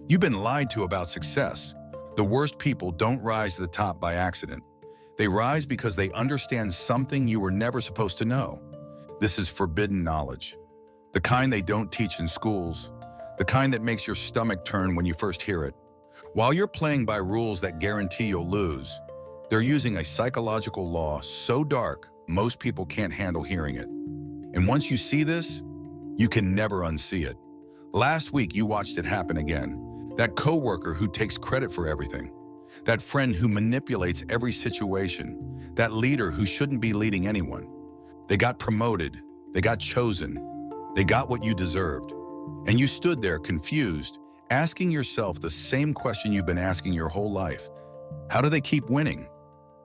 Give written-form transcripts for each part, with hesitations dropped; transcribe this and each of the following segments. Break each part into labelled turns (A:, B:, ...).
A: You've been lied to about success. The worst people don't rise to the top by accident. They rise because they understand something you were never supposed to know. This is forbidden knowledge. The kind they don't teach in schools. The kind that makes your stomach turn when you first hear it. While you're playing by rules that guarantee you'll lose, they're using a psychological law so dark, most people can't handle hearing it. And once you see this, you can never unsee it. Last week, you watched it happen again. That coworker who takes credit for everything. That friend who manipulates every situation. That leader who shouldn't be leading anyone. They got promoted. They got chosen. They got what you deserved. And you stood there confused, asking yourself the same question you've been asking your whole life. How do they keep winning?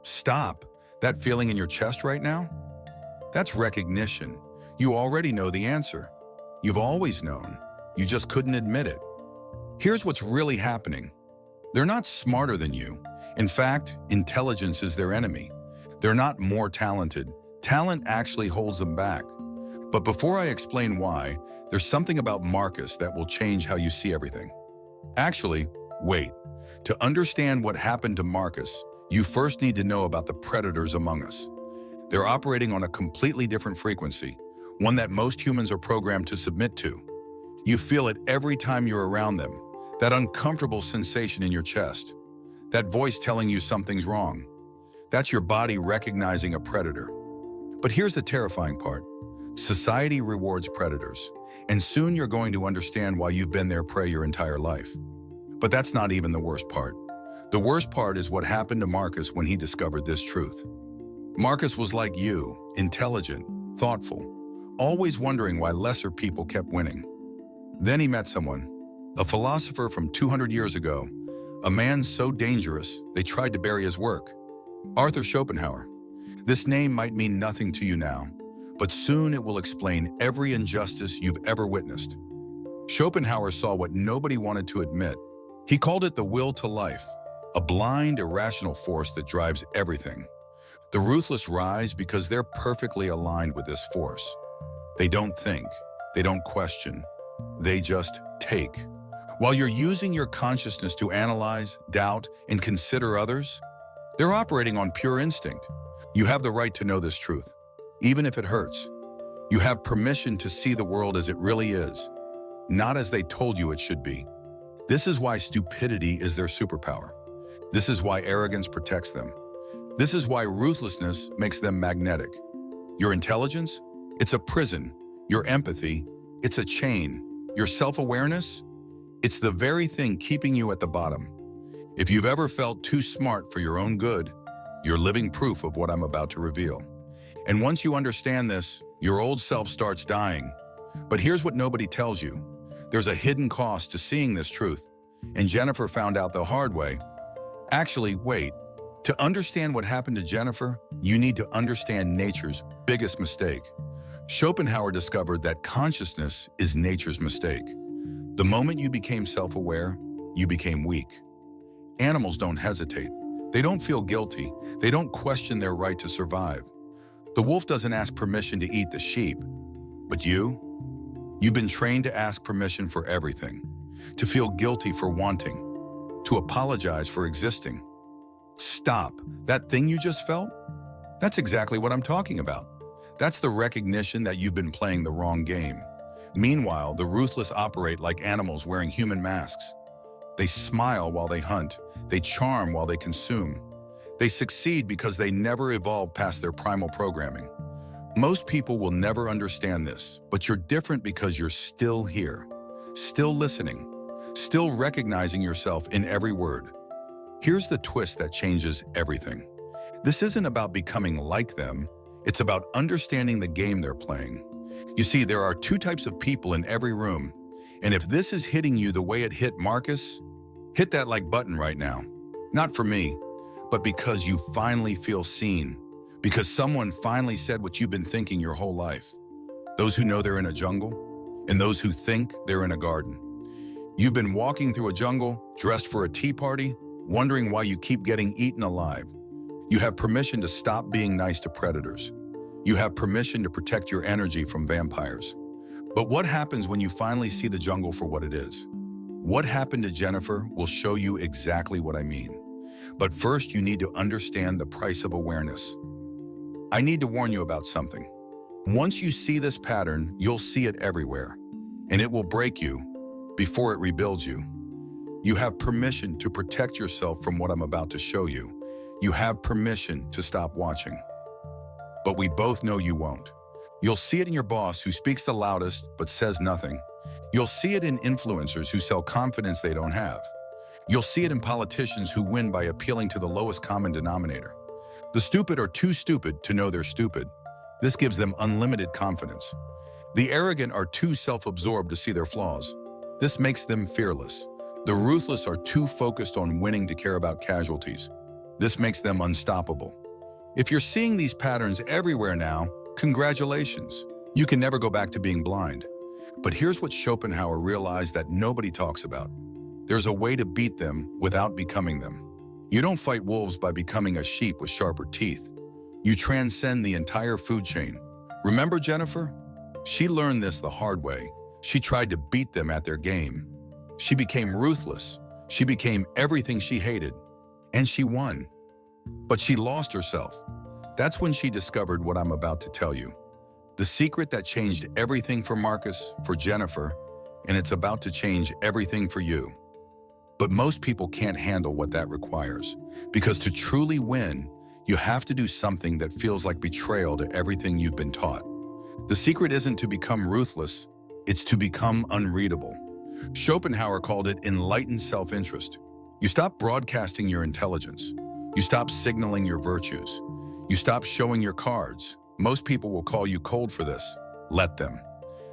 A: Stop. That feeling in your chest right now? That's recognition. You already know the answer. You've always known. You just couldn't admit it. Here's what's really happening. They're not smarter than you. In fact, intelligence is their enemy. They're not more talented. Talent actually holds them back. But before I explain why, there's something about Marcus that will change how you see everything. Actually, wait. To understand what happened to Marcus, you first need to know about the predators among us. They're operating on a completely different frequency, one that most humans are programmed to submit to. You feel it every time you're around them, that uncomfortable sensation in your chest, that voice telling you something's wrong. That's your body recognizing a predator. But here's the terrifying part. Society rewards predators, and soon you're going to understand why you've been their prey your entire life. But that's not even the worst part. The worst part is what happened to Marcus when he discovered this truth. Marcus was like you, intelligent, thoughtful, always wondering why lesser people kept winning. Then he met someone, a philosopher from 200 years ago, a man so dangerous they tried to bury his work. Arthur Schopenhauer. This name might mean nothing to you now, but soon it will explain every injustice you've ever witnessed. Schopenhauer saw what nobody wanted to admit. He called it the will to life, a blind, irrational force that drives everything. The ruthless rise because they're perfectly aligned with this force. They don't think, they don't question, they just take. While you're using your consciousness to analyze, doubt, and consider others, they're operating on pure instinct. You have the right to know this truth, even if it hurts. You have permission to see the world as it really is, not as they told you it should be. This is why stupidity is their superpower. This is why arrogance protects them. This is why ruthlessness makes them magnetic. Your intelligence? It's a prison. Your empathy? It's a chain. Your self-awareness? It's the very thing keeping you at the bottom. If you've ever felt too smart for your own good, you're living proof of what I'm about to reveal. And once you understand this, your old self starts dying. But here's what nobody tells you. There's a hidden cost to seeing this truth, and Jennifer found out the hard way. Actually, wait. To understand what happened to Jennifer, you need to understand nature's biggest mistake. Schopenhauer discovered that consciousness is nature's mistake. The moment you became self-aware, you became weak. Animals don't hesitate. They don't feel guilty. They don't question their right to survive. The wolf doesn't ask permission to eat the sheep. But you've been trained to ask permission for everything, to feel guilty for wanting, to apologize for existing. Stop. That thing you just felt? That's exactly what I'm talking about. That's the recognition that you've been playing the wrong game. Meanwhile, the ruthless operate like animals wearing human masks. They smile while they hunt. They charm while they consume. They succeed because they never evolved past their primal programming. Most people will never understand this, but you're different because you're still here, still listening, still recognizing yourself in every word. Here's the twist that changes everything. This isn't about becoming like them. It's about understanding the game they're playing. You see, there are two types of people in every room, and if this is hitting you the way it hit Marcus, hit that like button right now. Not for me, but because you finally feel seen, because someone finally said what you've been thinking your whole life. Those who know they're in a jungle, and those who think they're in a garden. You've been walking through a jungle, dressed for a tea party, wondering why you keep getting eaten alive. You have permission to stop being nice to predators. You have permission to protect your energy from vampires. But what happens when you finally see the jungle for what it is? What happened to Jennifer will show you exactly what I mean. But first, you need to understand the price of awareness. I need to warn you about something. Once you see this pattern, you'll see it everywhere, and it will break you before it rebuilds you. You have permission to protect yourself from what I'm about to show you. You have permission to stop watching. But we both know you won't. You'll see it in your boss who speaks the loudest but says nothing. You'll see it in influencers who sell confidence they don't have. You'll see it in politicians who win by appealing to the lowest common denominator. The stupid are too stupid to know they're stupid. This gives them unlimited confidence. The arrogant are too self-absorbed to see their flaws. This makes them fearless. The ruthless are too focused on winning to care about casualties. This makes them unstoppable. If you're seeing these patterns everywhere now, congratulations. You can never go back to being blind. But here's what Schopenhauer realized that nobody talks about. There's a way to beat them without becoming them. You don't fight wolves by becoming a sheep with sharper teeth. You transcend the entire food chain. Remember Jennifer? She learned this the hard way. She tried to beat them at their game. She became ruthless. She became everything she hated. And she won. But she lost herself. That's when she discovered what I'm about to tell you. The secret that changed everything for Marcus, for Jennifer, and it's about to change everything for you. But most people can't handle what that requires. Because to truly win, you have to do something that feels like betrayal to everything you've been taught. The secret isn't to become ruthless, it's to become unreadable. Schopenhauer called it enlightened self-interest. You stop broadcasting your intelligence. You stop signaling your virtues. You stop showing your cards. Most people will call you cold for this. Let them.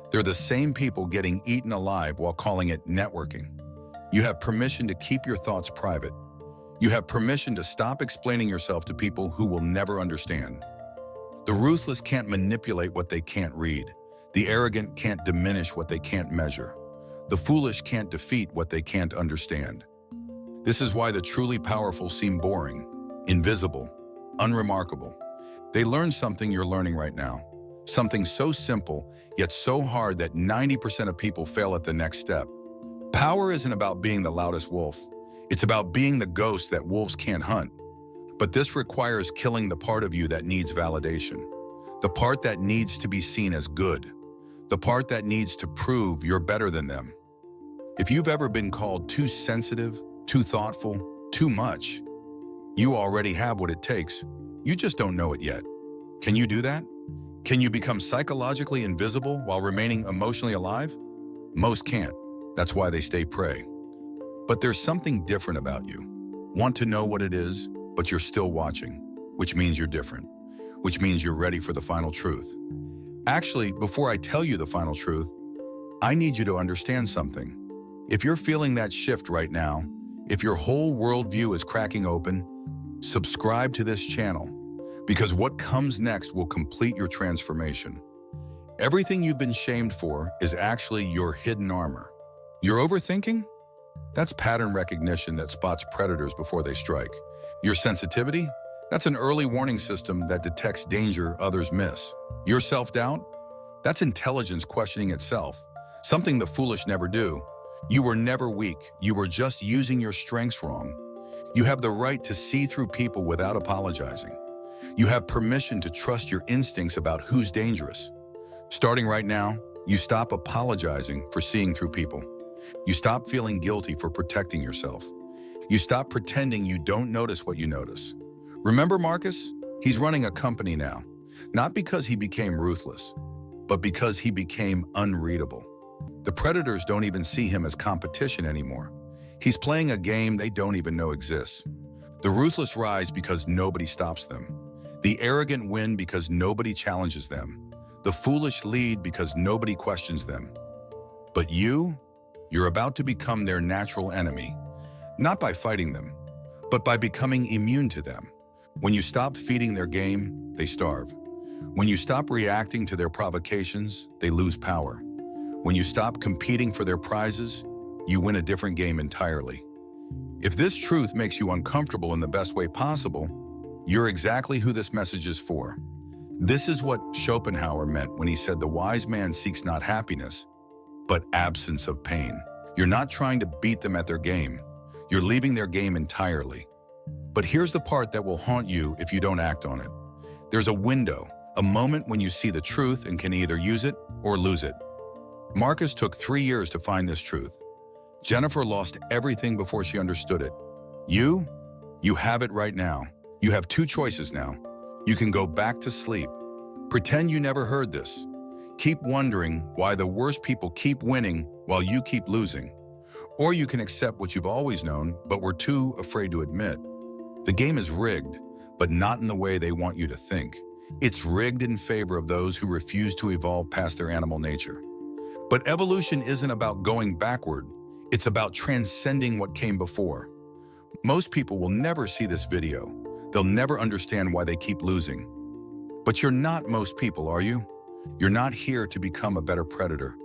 A: They're the same people getting eaten alive while calling it networking. You have permission to keep your thoughts private. You have permission to stop explaining yourself to people who will never understand. The ruthless can't manipulate what they can't read. The arrogant can't diminish what they can't measure. The foolish can't defeat what they can't understand. This is why the truly powerful seem boring, invisible, unremarkable. They learn something you're learning right now. Something so simple, yet so hard that 90% of people fail at the next step. Power isn't about being the loudest wolf. It's about being the ghost that wolves can't hunt. But this requires killing the part of you that needs validation. The part that needs to be seen as good. The part that needs to prove you're better than them. If you've ever been called too sensitive, too thoughtful, too much, you already have what it takes. You just don't know it yet. Can you do that? Can you become psychologically invisible while remaining emotionally alive? Most can't. That's why they stay prey. But there's something different about you. Want to know what it is, but you're still watching, which means you're different, which means you're ready for the final truth. Actually, before I tell you the final truth, I need you to understand something. If you're feeling that shift right now, if your whole worldview is cracking open, subscribe to this channel, because what comes next will complete your transformation. Everything you've been shamed for is actually your hidden armor. You're overthinking? That's pattern recognition that spots predators before they strike. Your sensitivity? That's an early warning system that detects danger others miss. Your self-doubt? That's intelligence questioning itself, something the foolish never do. You were never weak. You were just using your strengths wrong. You have the right to see through people without apologizing. You have permission to trust your instincts about who's dangerous. Starting right now, you stop apologizing for seeing through people. You stop feeling guilty for protecting yourself. You stop pretending you don't notice what you notice. Remember Marcus? He's running a company now, not because he became ruthless, but because he became unreadable. The predators don't even see him as competition anymore. He's playing a game they don't even know exists. The ruthless rise because nobody stops them. The arrogant win because nobody challenges them. The foolish lead because nobody questions them. But you're about to become their natural enemy, not by fighting them, but by becoming immune to them. When you stop feeding their game, they starve. When you stop reacting to their provocations, they lose power. When you stop competing for their prizes, you win a different game entirely. If this truth makes you uncomfortable in the best way possible, you're exactly who this message is for. This is what Schopenhauer meant when he said the wise man seeks not happiness, but absence of pain. You're not trying to beat them at their game. You're leaving their game entirely. But here's the part that will haunt you if you don't act on it. There's a window, a moment when you see the truth and can either use it or lose it. Marcus took 3 years to find this truth. Jennifer lost everything before she understood it. You have it right now. You have 2 choices now. You can go back to sleep. Pretend you never heard this. Keep wondering why the worst people keep winning while you keep losing. Or you can accept what you've always known, but were too afraid to admit. The game is rigged, but not in the way they want you to think. It's rigged in favor of those who refuse to evolve past their animal nature. But evolution isn't about going backward. It's about transcending what came before. Most people will never see this video. They'll never understand why they keep losing. But you're not most people, are you? You're not here to become a better predator.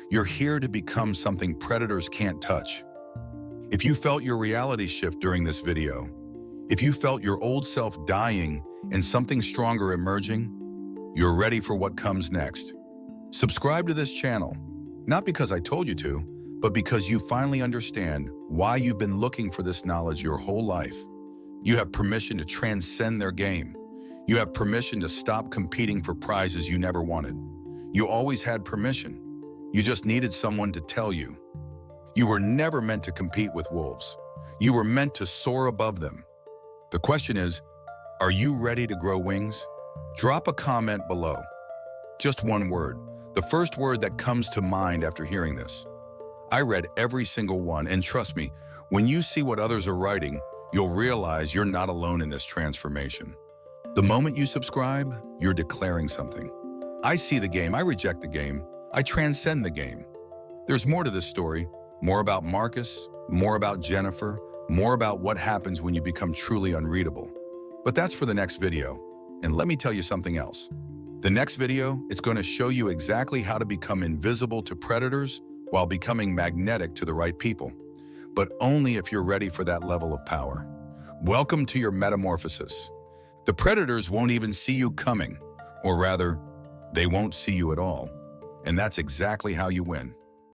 A: You're here to become something predators can't touch. If you felt your reality shift during this video, if you felt your old self dying and something stronger emerging, you're ready for what comes next. Subscribe to this channel, not because I told you to, but because you finally understand why you've been looking for this knowledge your whole life. You have permission to transcend their game. You have permission to stop competing for prizes you never wanted. You always had permission. You just needed someone to tell you. You were never meant to compete with wolves. You were meant to soar above them. The question is, are you ready to grow wings? Drop a comment below. Just one word, the first word that comes to mind after hearing this. I read every single one, and trust me, when you see what others are writing, you'll realize you're not alone in this transformation. The moment you subscribe, you're declaring something. I see the game, I reject the game, I transcend the game. There's more to this story, more about Marcus, more about Jennifer, more about what happens when you become truly unreadable. But that's for the next video. And let me tell you something else. The next video, it's going to show you exactly how to become invisible to predators while becoming magnetic to the right people. But only if you're ready for that level of power. Welcome to your metamorphosis. The predators won't even see you coming, or rather, they won't see you at all. And that's exactly how you win.